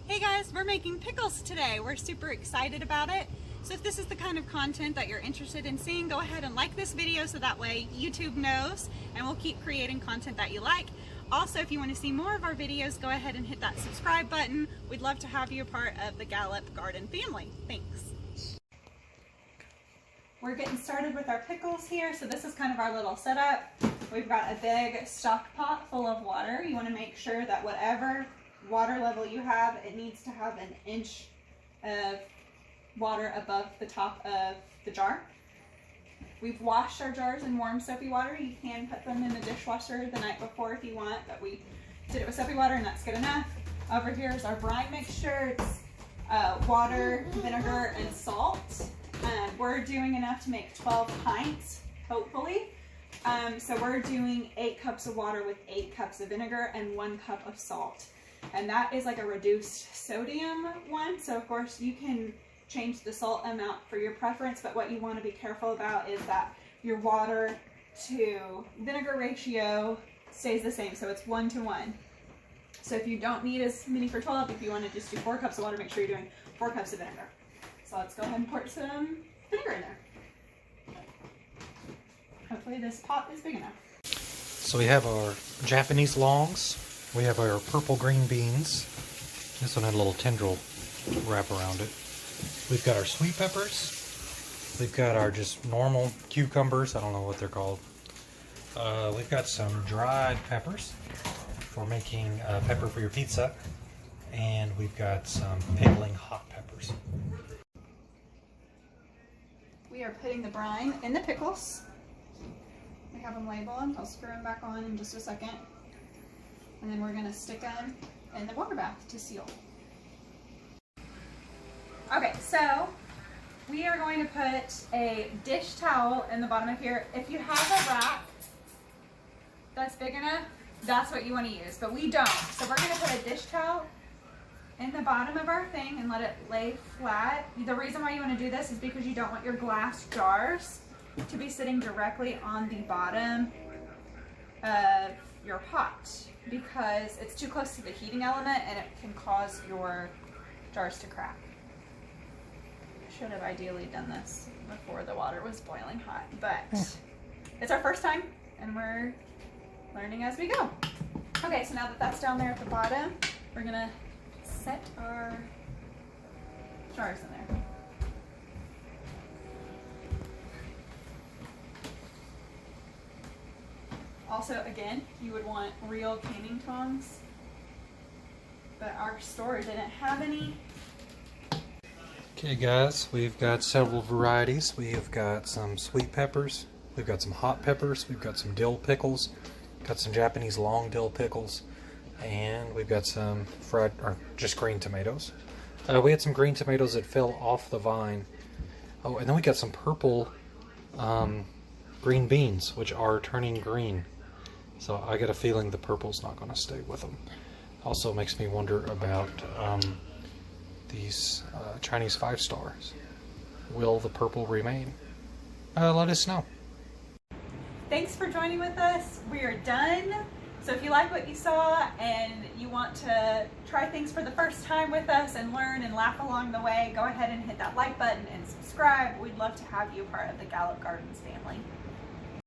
Hey guys, we're making pickles today. We're super excited about it. So if this is the kind of content that you're interested in seeing, go ahead and like this video so that way YouTube knows and we'll keep creating content that you like. Also, if you want to see more of our videos, go ahead and hit that subscribe button. We'd love to have you a part of the Gallup garden family. Thanks. We're getting started with our pickles here. So this is kind of our little setup. We've got a big stock pot full of water. You want to make sure that whatever water level you have, it needs to have an inch of water above the top of the jar. We've washed our jars in warm soapy water. You can put them in the dishwasher the night before if you want, but we did it with soapy water and that's good enough. Over here is our brine mixture. It's water, vinegar, and salt. We're doing enough to make 12 pints, hopefully. So we're doing 8 cups of water with 8 cups of vinegar and 1 cup of salt. And that is like a reduced sodium one. So of course you can change the salt amount for your preference, but what you want to be careful about is that your water to vinegar ratio stays the same. So it's 1 to 1. So if you don't need as many for 12, if you want to just do 4 cups of water, make sure you're doing 4 cups of vinegar. So let's go ahead and pour some vinegar in there. Hopefully this pot is big enough. So we have our Japanese longs. We have our purple green beans. This one had a little tendril wrap around it. We've got our sweet peppers. We've got our just normal cucumbers. I don't know what they're called. We've got some dried peppers for making pepper for your pizza. And we've got some pickling hot peppers. We are putting the brine in the pickles. We have them labeled. I'll screw them back on in just a second. And then we're going to stick them in the water bath to seal. Okay, so we are going to put a dish towel in the bottom of here. If you have a rack that's big enough, that's what you want to use, but we don't. So we're going to put a dish towel in the bottom of our thing and let it lay flat. The reason why you want to do this is because you don't want your glass jars to be sitting directly on the bottom of your pot, because it's too close to the heating element and it can cause your jars to crack. I should have ideally done this before the water was boiling hot, but it's our first time and we're learning as we go. Okay, so now that that's down there at the bottom, we're gonna set our jars in there. Also, again, you would want real canning tongs, but our store didn't have any. Okay guys, we've got several varieties. We've got some sweet peppers, we've got some hot peppers, we've got some dill pickles, got some Japanese long dill pickles, and we've got some fried, or just green tomatoes. We had some green tomatoes that fell off the vine. Oh, and then we got some purple green beans, which are turning green. So I get a feeling the purple's not going to stay with them. Also makes me wonder about these Chinese 5 stars. Will the purple remain? Let us know. Thanks for joining with us. We are done. So if you like what you saw and you want to try things for the first time with us and learn and laugh along the way, go ahead and hit that like button and subscribe. We'd love to have you part of the Gallup Gardens family.